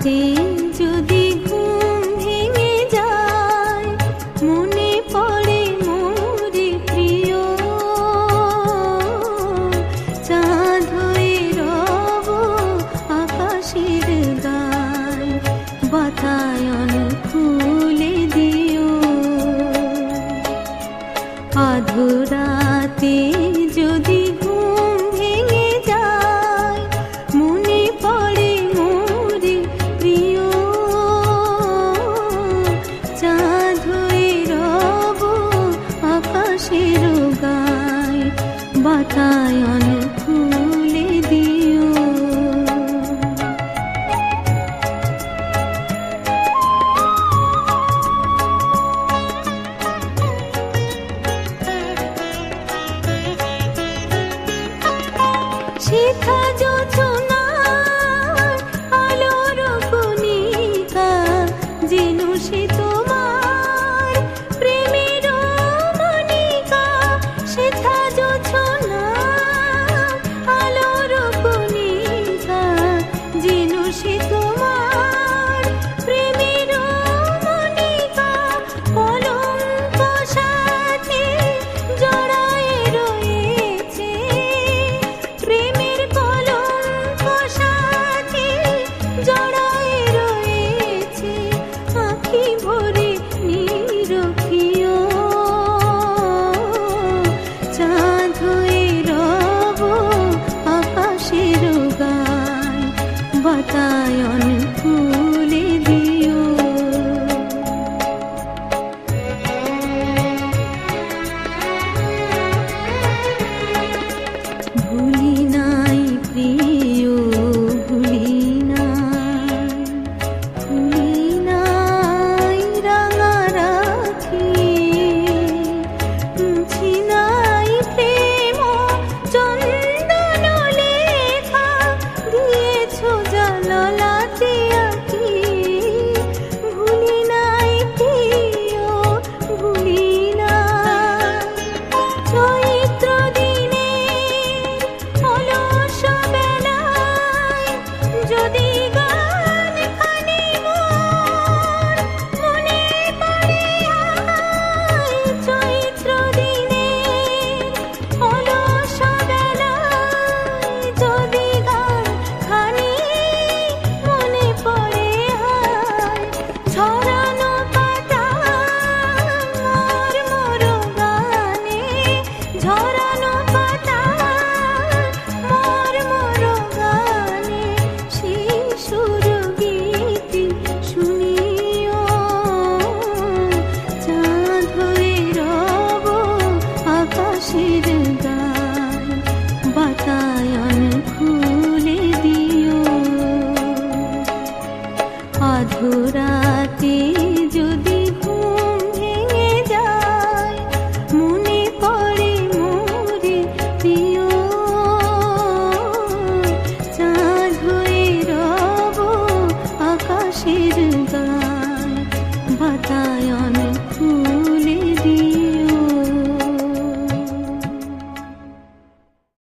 রাতে যদি ঘুম ভেঙে যায়, মনে পড়ে মোরে প্রিয়, চাঁদ হয়ে রব আকাশের গায়, বাতায়ন খুলে দিও। আধরাতে যদি ঘুম ভেঙে যায়, মনে পড়ে মোরে প্রিয়, চাঁদ হয়ে রব আকাশের গায়, বাতায়ন খুলে দিও। শেখা যোজনার আলোর কণিকা, যেন সে তোমার প্রেমের মণিকা। শেখা যোজনার আলোর কণিকা, যেন সে তোমার প্রেমের মণিকা। কলঙ্ক সাথে জড়ায় রয়েছে, প্রেমের কলঙ্ক সাথে জড়ায় রয়েছে। আঁখি ভরে নিরখিও, চাঁদ হয়ে রব আকাশের গায়, বাতায়ন খুলে দিও। ভুলি নাই প্রিয়, ভুলি নাই, ভুলি নাই রাঙা রাখি, মুছি নাই প্রেম চন্দন লেখা, দিয়েছ জানালাতে আঁকি। ভুলি নাই প্রিয়, ভুলি নাই, চৈত্র দিনে অলস বেলায় যদি গান খানি মোর মনে পড়ে আয়। চৈত্র দিনে অলস বেলায় যদি গান খানি মনে পড়ে আয়। ছড়ানো পাতা মোর মোর গানে, ঝরানো পাতা মোর মোর গানে, সেই সুর গীতি শুনিও, চাঁদ হয়ে রব আকাশের গায়, বাতায়ন